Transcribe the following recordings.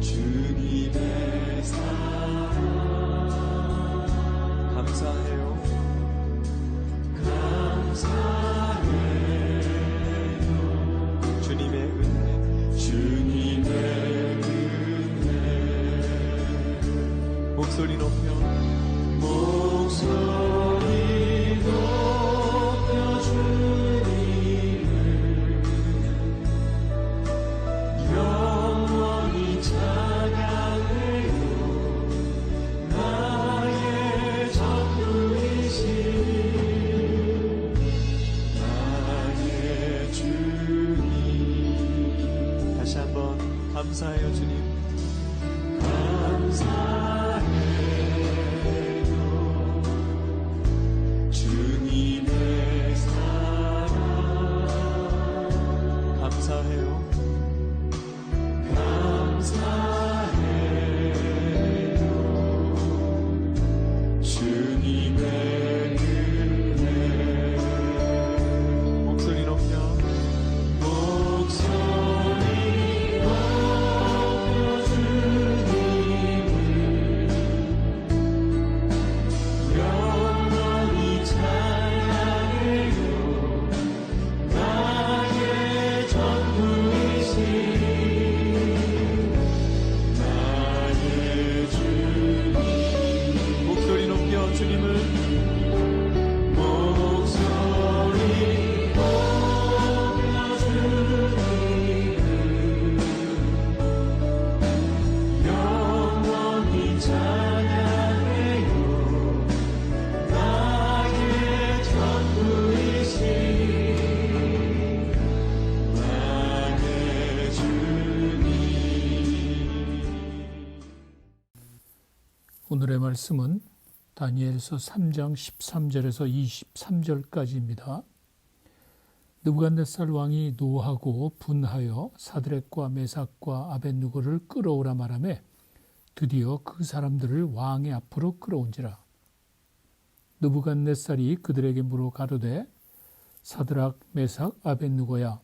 주님의 사랑 감사해요. 주님의 은혜 목소리 높여 주님을 영원히 찬양해요. 나의 전부이신 나의 주님. 다시 한번 감사해요. 주님 감사해요. 주님의 사랑 감사해요. 감사해요. 주님의 은혜 목소리 높여 오늘의 말씀은 다니엘서 3장 13절에서 23절까지입니다. 느부갓네살 왕이 노하고 분하여 사드락과 메삭과 아벳느고를 끌어오라 말하매 드디어 그 사람들을 왕의 앞으로 끌어온지라. 느부갓네살이 그들에게 물어 가로되 사드락 메삭 아벳느고야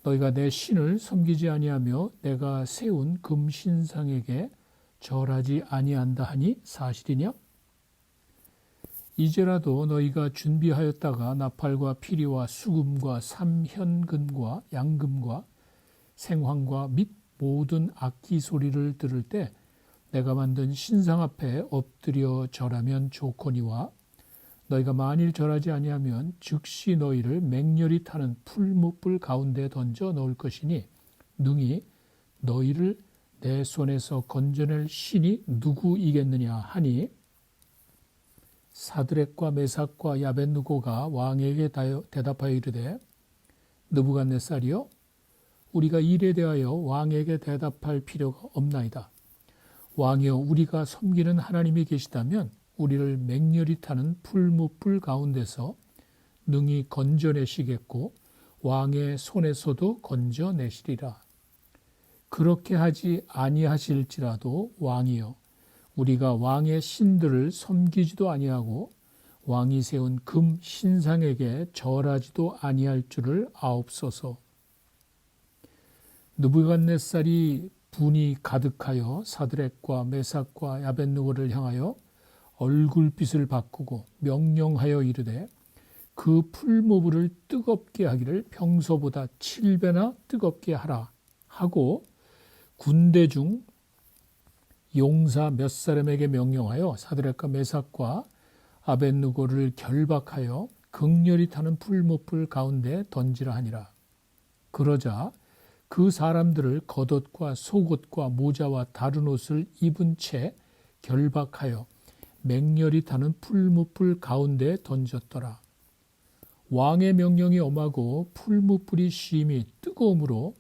너희가 내 신을 섬기지 아니하며 내가 세운 금신상에게 절하지 아니한다 하니 사실이냐? 이제라도 너희가 준비하였다가 나팔과 피리와 수금과 삼현금과 양금과 생황과 및 모든 악기 소리를 들을 때 내가 만든 신상 앞에 엎드려 절하면 좋거니와 너희가 만일 절하지 아니하면 즉시 너희를 맹렬히 타는 풀무불 가운데 던져 넣을 것이니 능히 너희를 내 손에서 건져낼 신이 누구이겠느냐 하니 사드락과 메삭과 아벳느고가 왕에게 대답하여 이르되 느부갓네살이여 우리가 일에 대하여 왕에게 대답할 필요가 없나이다. 왕이여 우리가 섬기는 하나님이 계시다면 우리를 맹렬히 타는 풀무불 가운데서 능히 건져내시겠고 왕의 손에서도 건져내시리라. 그렇게 하지 아니하실지라도 왕이여 우리가 왕의 신들을 섬기지도 아니하고 왕이 세운 금 신상에게 절하지도 아니할 줄을 아옵소서. 느부갓네살이 분이 가득하여 사드락과 메삭과 아벳느고를 향하여 얼굴빛을 바꾸고 명령하여 이르되 그 풀무불을 뜨겁게 하기를 평소보다 7배나 뜨겁게 하라 하고 군대 중 용사 몇 사람에게 명령하여 사드락과 메삭과 아벳느고를 결박하여 극렬히 타는 풀무불 가운데 던지라 하니라. 그러자 그 사람들을 겉옷과 속옷과 모자와 다른 옷을 입은 채 결박하여 맹렬히 타는 풀무불 가운데 던졌더라. 왕의 명령이 엄하고 풀무불이 심히 뜨거움으로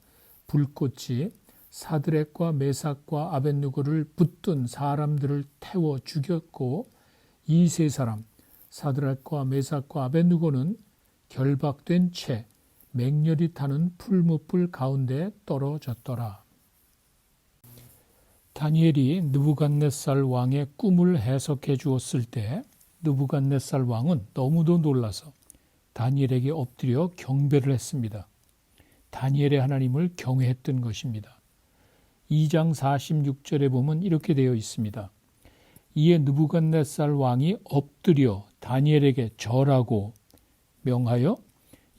불꽃이 사드락과 메삭과 아벳느고를 붙든 사람들을 태워 죽였고 이 세 사람 사드락과 메삭과 아벳느고는 결박된 채 맹렬히 타는 풀무불 가운데 떨어졌더라. 다니엘이 느부갓네살 왕의 꿈을 해석해 주었을 때 느부갓네살 왕은 너무도 놀라서 다니엘에게 엎드려 경배를 했습니다. 다니엘의 하나님을 경외했던 것입니다. 2장 46절에 보면 이렇게 되어 있습니다. 이에 느부갓네살 왕이 엎드려 다니엘에게 절하고 명하여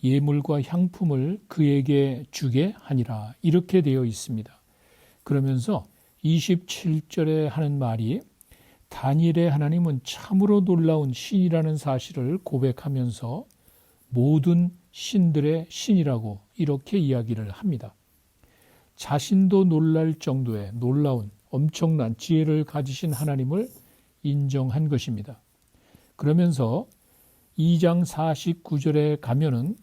예물과 향품을 그에게 주게 하니라. 이렇게 되어 있습니다. 그러면서 27절에 하는 말이 다니엘의 하나님은 참으로 놀라운 신이라는 사실을 고백하면서 모든 신들의 신이라고 이렇게 이야기를 합니다. 자신도 놀랄 정도의 놀라운 엄청난 지혜를 가지신 하나님을 인정한 것입니다. 그러면서 2장 49절에 가면은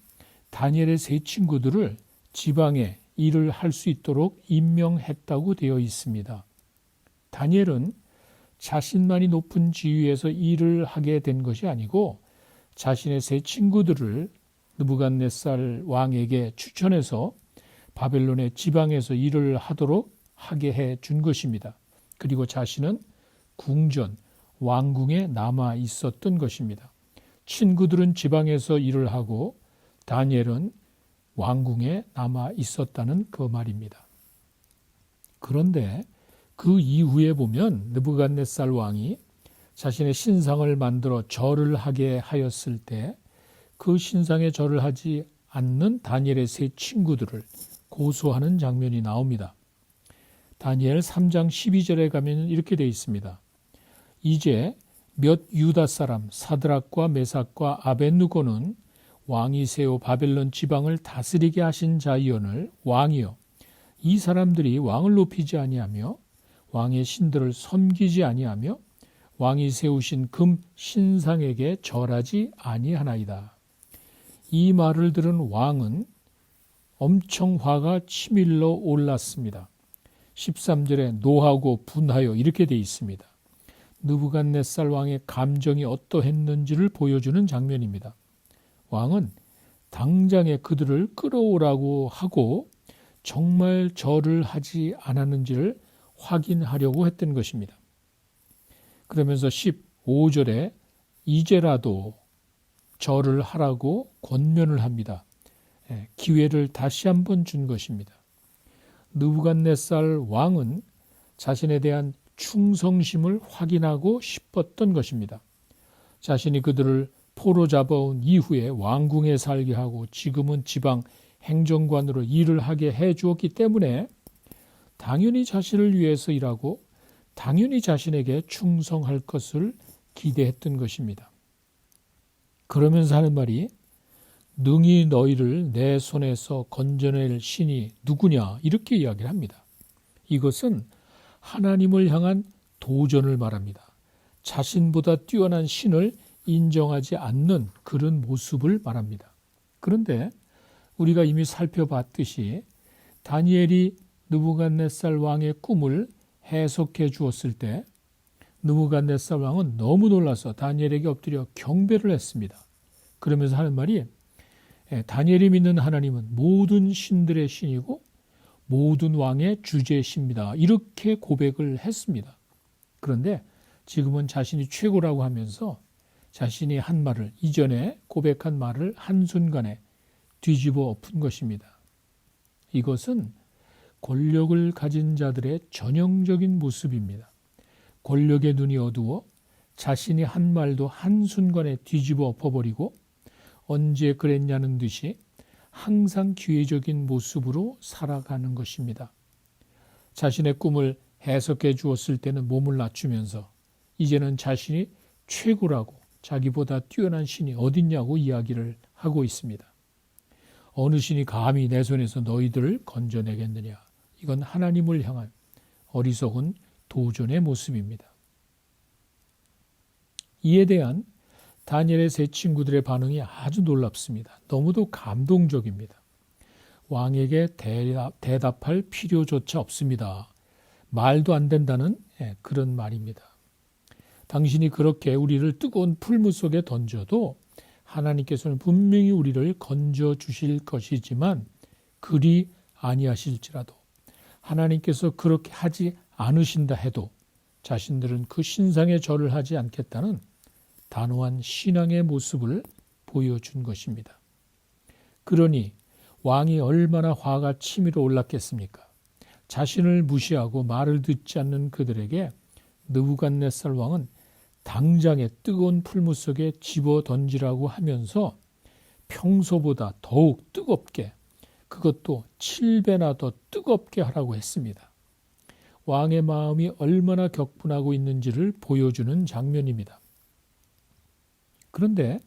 다니엘의 세 친구들을 지방에 일을 할 수 있도록 임명했다고 되어 있습니다. 다니엘은 자신만이 높은 지위에서 일을 하게 된 것이 아니고 자신의 세 친구들을 느부갓네살 왕에게 추천해서 바벨론의 지방에서 일을 하도록 하게 해 준 것입니다. 그리고 자신은 궁전, 왕궁에 남아 있었던 것입니다. 친구들은 지방에서 일을 하고 다니엘은 왕궁에 남아 있었다는 그 말입니다. 그런데 그 이후에 보면 느부갓네살 왕이 자신의 신상을 만들어 절을 하게 하였을 때 그 신상에 절을 하지 않는 다니엘의 세 친구들을 고소하는 장면이 나옵니다. 다니엘 3장 12절에 가면 이렇게 되어 있습니다. 이제 몇 유다 사람 사드락과 메삭과 아벳느고는 왕이 세워 바벨론 지방을 다스리게 하신 자이언을 왕이여 이 사람들이 왕을 높이지 아니하며 왕의 신들을 섬기지 아니하며 왕이 세우신 금 신상에게 절하지 아니하나이다. 이 말을 들은 왕은 엄청 화가 치밀러 올랐습니다. 13절에 노하고 분하여 이렇게 되어 있습니다. 느부갓네살 왕의 감정이 어떠했는지를 보여주는 장면입니다. 왕은 당장에 그들을 끌어오라고 하고 정말 절을 하지 않았는지를 확인하려고 했던 것입니다. 그러면서 15절에 이제라도 절을 하라고 권면을 합니다. 기회를 다시 한번 준 것입니다. 느부갓네살 왕은 자신에 대한 충성심을 확인하고 싶었던 것입니다. 자신이 그들을 포로 잡아온 이후에 왕궁에 살게 하고 지금은 지방 행정관으로 일을 하게 해 주었기 때문에 당연히 자신을 위해서 일하고 당연히 자신에게 충성할 것을 기대했던 것입니다. 그러면서 하는 말이 능히 너희를 내 손에서 건져낼 신이 누구냐 이렇게 이야기를 합니다. 이것은 하나님을 향한 도전을 말합니다. 자신보다 뛰어난 신을 인정하지 않는 그런 모습을 말합니다. 그런데 우리가 이미 살펴봤듯이 다니엘이 느부갓네살 왕의 꿈을 해석해 주었을 때 느부갓네살 왕은 너무 놀라서 다니엘에게 엎드려 경배를 했습니다. 그러면서 하는 말이 다니엘이 믿는 하나님은 모든 신들의 신이고 모든 왕의 주제십니다. 이렇게 고백을 했습니다. 그런데 지금은 자신이 최고라고 하면서 자신이 한 말을 이전에 고백한 말을 한순간에 뒤집어 엎은 것입니다. 이것은 권력을 가진 자들의 전형적인 모습입니다. 권력의 눈이 어두워 자신이 한 말도 한순간에 뒤집어 엎어버리고 언제 그랬냐는 듯이 항상 기회적인 모습으로 살아가는 것입니다. 자신의 꿈을 해석해 주었을 때는 몸을 낮추면서 이제는 자신이 최고라고 자기보다 뛰어난 신이 어딨냐고 이야기를 하고 있습니다. 어느 신이 감히 내 손에서 너희들을 건져내겠느냐. 이건 하나님을 향한 어리석은 도전의 모습입니다. 이에 대한 다니엘의 세 친구들의 반응이 아주 놀랍습니다. 너무도 감동적입니다. 왕에게 대답할 필요조차 없습니다. 말도 안 된다는 그런 말입니다. 당신이 그렇게 우리를 뜨거운 풀무 속에 던져도 하나님께서는 분명히 우리를 건져 주실 것이지만 그리 아니하실지라도 하나님께서 그렇게 하지 않으신다 해도 자신들은 그 신상에 절을 하지 않겠다는 단호한 신앙의 모습을 보여준 것입니다. 그러니 왕이 얼마나 화가 치밀어 올랐겠습니까? 자신을 무시하고 말을 듣지 않는 그들에게 느부갓네살 왕은 당장에 뜨거운 풀무 속에 집어 던지라고 하면서 평소보다 더욱 뜨겁게, 그것도 7배나 더 뜨겁게 하라고 했습니다. 왕의 마음이 얼마나 격분하고 있는지를 보여주는 장면입니다. 그런데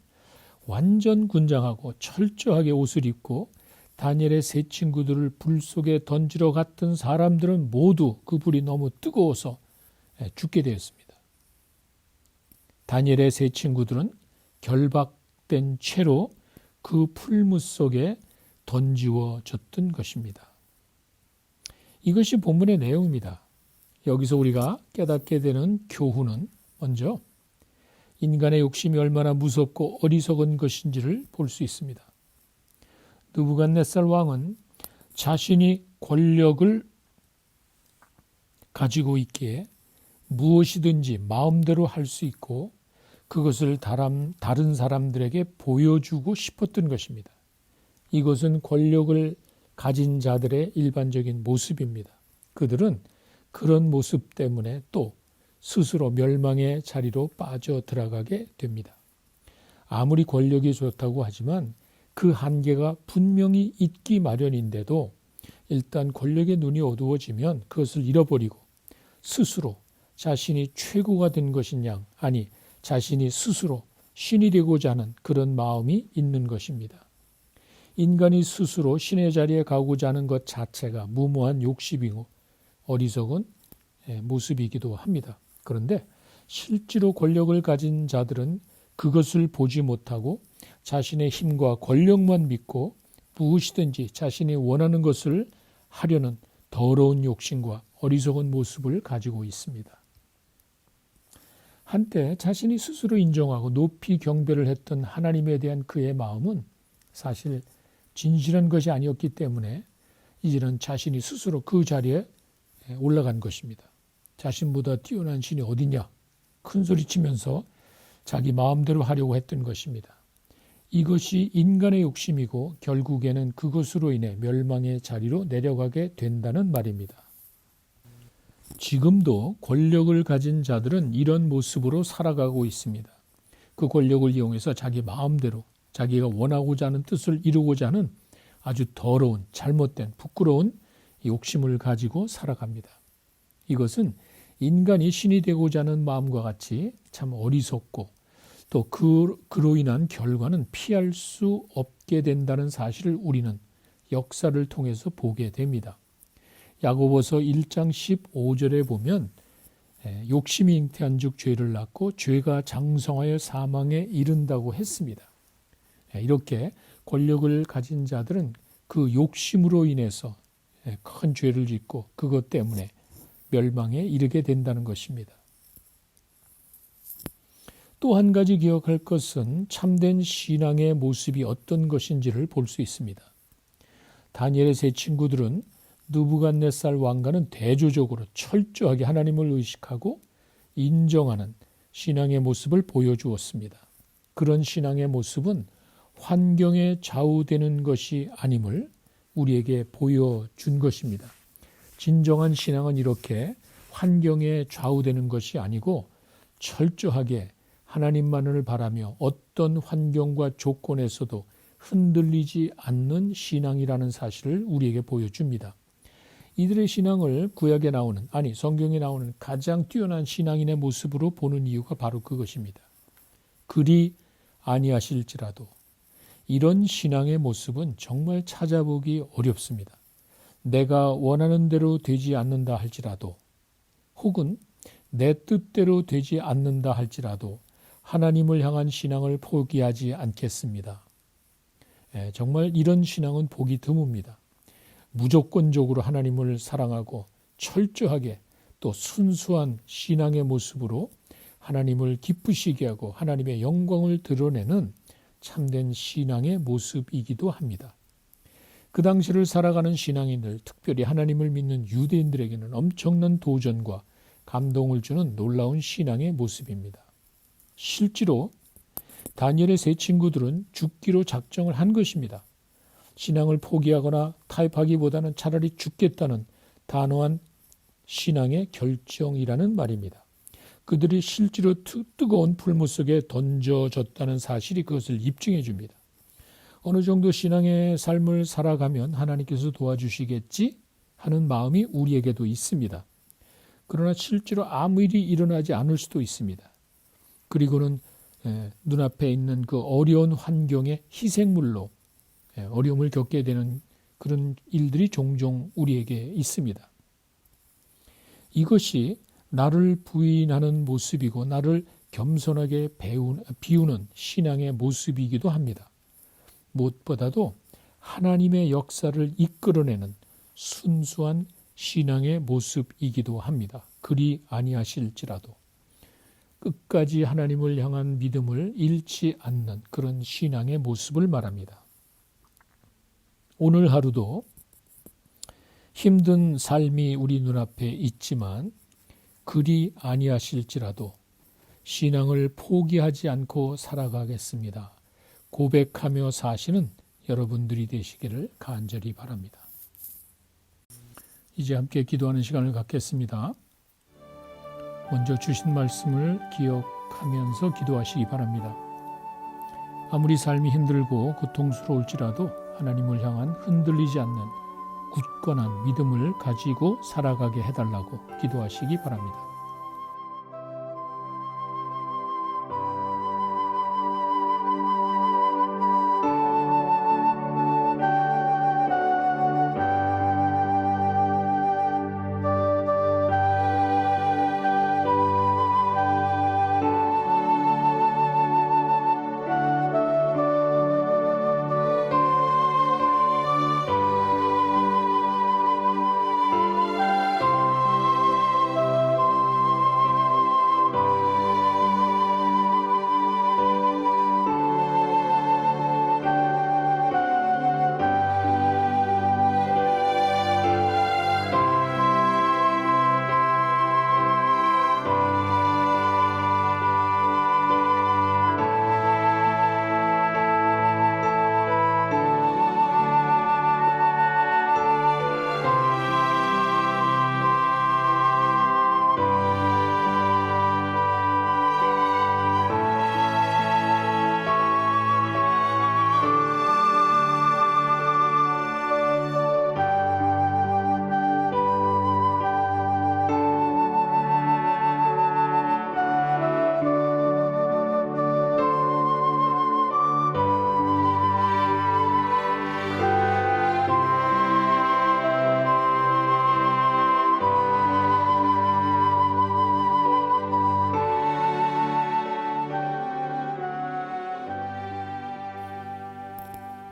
완전 군장하고 철저하게 옷을 입고 다니엘의 세 친구들을 불 속에 던지러 갔던 사람들은 모두 그 불이 너무 뜨거워서 죽게 되었습니다. 다니엘의 세 친구들은 결박된 채로 그 풀무 속에 던지워졌던 것입니다. 이것이 본문의 내용입니다. 여기서 우리가 깨닫게 되는 교훈은 먼저 인간의 욕심이 얼마나 무섭고 어리석은 것인지를 볼 수 있습니다. 느부갓네살 왕은 자신이 권력을 가지고 있기에 무엇이든지 마음대로 할 수 있고 그것을 다른 사람들에게 보여주고 싶었던 것입니다. 이것은 권력을 가진 자들의 일반적인 모습입니다. 그들은 그런 모습 때문에 또 스스로 멸망의 자리로 빠져 들어가게 됩니다. 아무리 권력이 좋다고 하지만 그 한계가 분명히 있기 마련인데도 일단 권력의 눈이 어두워지면 그것을 잃어버리고 스스로 자신이 최고가 된 것이냐, 아니 자신이 스스로 신이 되고자 하는 그런 마음이 있는 것입니다. 인간이 스스로 신의 자리에 가고자 하는 것 자체가 무모한 욕심이고 어리석은 모습이기도 합니다. 그런데 실제로 권력을 가진 자들은 그것을 보지 못하고 자신의 힘과 권력만 믿고 무엇이든지 자신이 원하는 것을 하려는 더러운 욕심과 어리석은 모습을 가지고 있습니다. 한때 자신이 스스로 인정하고 높이 경배를 했던 하나님에 대한 그의 마음은 사실 진실한 것이 아니었기 때문에 이제는 자신이 스스로 그 자리에 올라간 것입니다. 자신보다 뛰어난 신이 어디냐? 큰 소리치면서 자기 마음대로 하려고 했던 것입니다. 이것이 인간의 욕심이고 결국에는 그것으로 인해 멸망의 자리로 내려가게 된다는 말입니다. 지금도 권력을 가진 자들은 이런 모습으로 살아가고 있습니다. 그 권력을 이용해서 자기 마음대로 자기가 원하고자 하는 뜻을 이루고자 하는 아주 더러운, 잘못된, 부끄러운 욕심을 가지고 살아갑니다. 이것은 인간이 신이 되고자 하는 마음과 같이 참 어리석고 또 그로 인한 결과는 피할 수 없게 된다는 사실을 우리는 역사를 통해서 보게 됩니다. 야고보서 1장 15절에 보면 욕심이 잉태한 즉 죄를 낳고 죄가 장성하여 사망에 이른다고 했습니다. 이렇게 권력을 가진 자들은 그 욕심으로 인해서 큰 죄를 짓고 그것 때문에 멸망에 이르게 된다는 것입니다. 또 한 가지 기억할 것은 참된 신앙의 모습이 어떤 것인지를 볼 수 있습니다. 다니엘의 세 친구들은 느부갓네살 왕과는 대조적으로 철저하게 하나님을 의식하고 인정하는 신앙의 모습을 보여주었습니다. 그런 신앙의 모습은 환경에 좌우되는 것이 아님을 우리에게 보여준 것입니다. 진정한 신앙은 이렇게 환경에 좌우되는 것이 아니고 철저하게 하나님만을 바라며 어떤 환경과 조건에서도 흔들리지 않는 신앙이라는 사실을 우리에게 보여줍니다. 이들의 신앙을 구약에 나오는, 아니 성경에 나오는 가장 뛰어난 신앙인의 모습으로 보는 이유가 바로 그것입니다. 그리 아니하실지라도 이런 신앙의 모습은 정말 찾아보기 어렵습니다. 내가 원하는 대로 되지 않는다 할지라도 혹은 내 뜻대로 되지 않는다 할지라도 하나님을 향한 신앙을 포기하지 않겠습니다. 정말 이런 신앙은 보기 드뭅니다. 무조건적으로 하나님을 사랑하고 철저하게 또 순수한 신앙의 모습으로 하나님을 기쁘시게 하고 하나님의 영광을 드러내는 참된 신앙의 모습이기도 합니다. 그 당시를 살아가는 신앙인들, 특별히 하나님을 믿는 유대인들에게는 엄청난 도전과 감동을 주는 놀라운 신앙의 모습입니다. 실제로 다니엘의 세 친구들은 죽기로 작정을 한 것입니다. 신앙을 포기하거나 타협하기보다는 차라리 죽겠다는 단호한 신앙의 결정이라는 말입니다. 그들이 실제로 뜨거운 풀무 속에 던져졌다는 사실이 그것을 입증해 줍니다. 어느 정도 신앙의 삶을 살아가면 하나님께서 도와주시겠지 하는 마음이 우리에게도 있습니다. 그러나 실제로 아무 일이 일어나지 않을 수도 있습니다. 그리고는 눈앞에 있는 그 어려운 환경의 희생물로 어려움을 겪게 되는 그런 일들이 종종 우리에게 있습니다. 이것이 나를 부인하는 모습이고 나를 겸손하게 비우는 신앙의 모습이기도 합니다. 무엇보다도 하나님의 역사를 이끌어내는 순수한 신앙의 모습이기도 합니다. 그리 아니하실지라도 끝까지 하나님을 향한 믿음을 잃지 않는 그런 신앙의 모습을 말합니다. 오늘 하루도 힘든 삶이 우리 눈앞에 있지만 그리 아니하실지라도 신앙을 포기하지 않고 살아가겠습니다. 고백하며 사시는 여러분들이 되시기를 간절히 바랍니다. 이제 함께 기도하는 시간을 갖겠습니다. 먼저 주신 말씀을 기억하면서 기도하시기 바랍니다. 아무리 삶이 힘들고 고통스러울지라도 하나님을 향한 흔들리지 않는 굳건한 믿음을 가지고 살아가게 해달라고 기도하시기 바랍니다.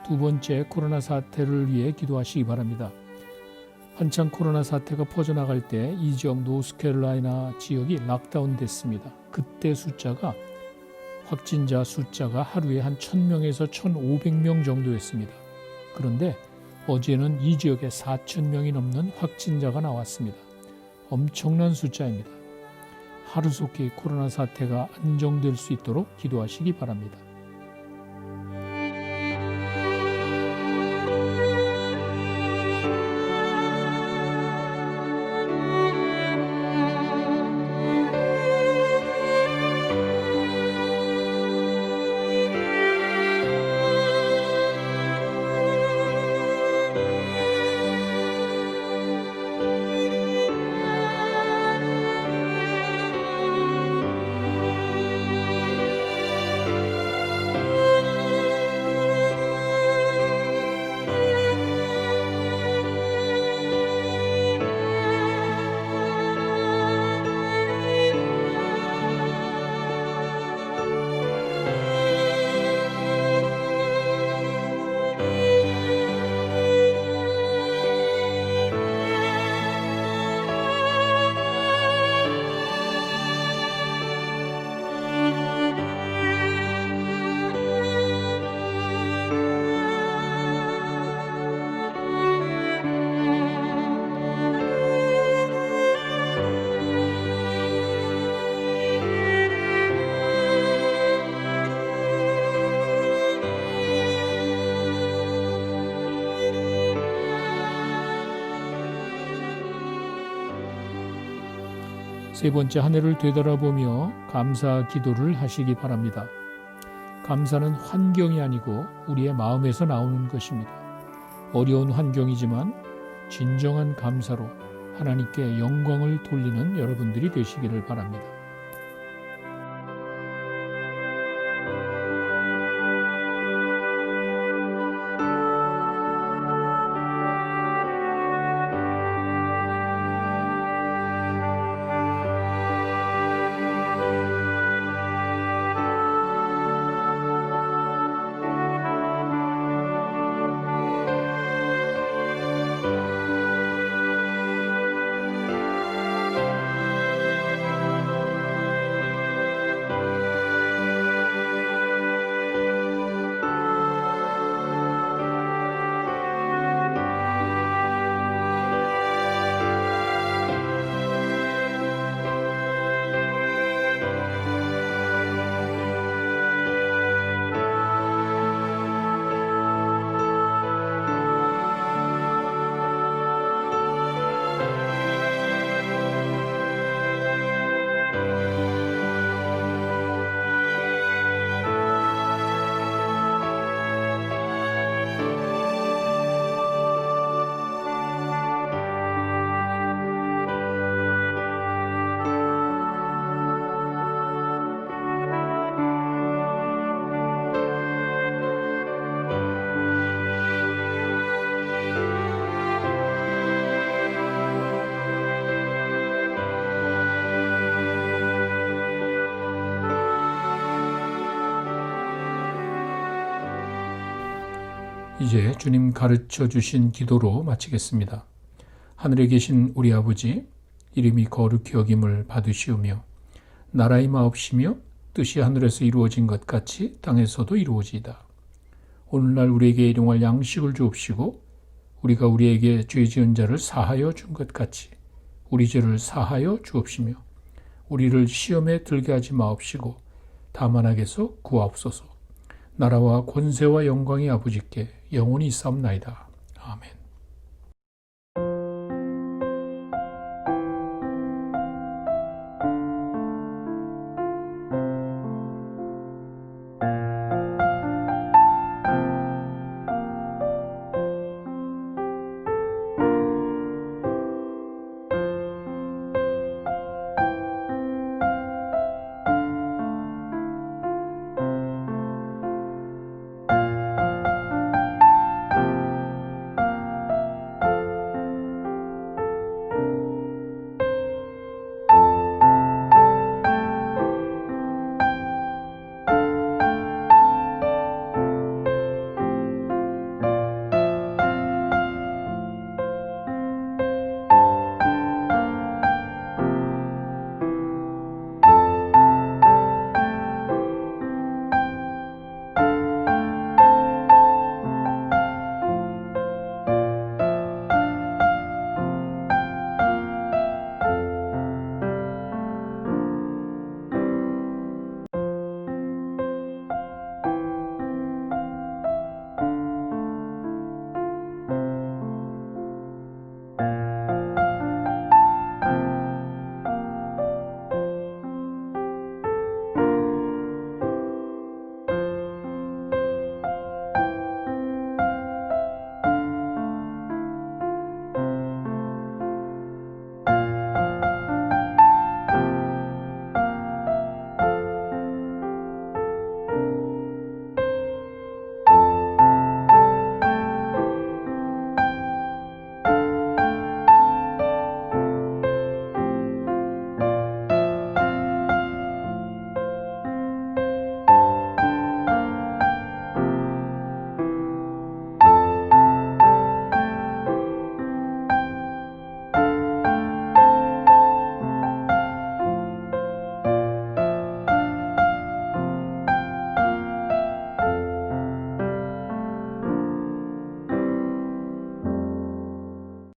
두 번째, 코로나 사태를 위해 기도하시기 바랍니다. 한창 코로나 사태가 퍼져나갈 때 이 지역 노스캐롤라이나 지역이 락다운 됐습니다. 그때 확진자 숫자가 하루에 한 1,000명에서 1,500명 정도였습니다. 그런데 어제는 이 지역에 4,000명이 넘는 확진자가 나왔습니다. 엄청난 숫자입니다. 하루속히 코로나 사태가 안정될 수 있도록 기도하시기 바랍니다. 세 번째, 한 해를 되돌아보며 감사 기도를 하시기 바랍니다. 감사는 환경이 아니고 우리의 마음에서 나오는 것입니다. 어려운 환경이지만 진정한 감사로 하나님께 영광을 돌리는 여러분들이 되시기를 바랍니다. 이제 주님 가르쳐 주신 기도로 마치겠습니다. 하늘에 계신 우리 아버지, 이름이 거룩히 여김을 받으시오며 나라의 마옵시며 뜻이 하늘에서 이루어진 것 같이 땅에서도 이루어지이다. 오늘날 우리에게 일용할 양식을 주옵시고 우리가 우리에게 죄 지은 자를 사하여 준 것 같이 우리 죄를 사하여 주옵시며 우리를 시험에 들게 하지 마옵시고 다만 악에서 구하옵소서. 나라와 권세와 영광이 아버지께 영원히 있사옵나이다. 아멘.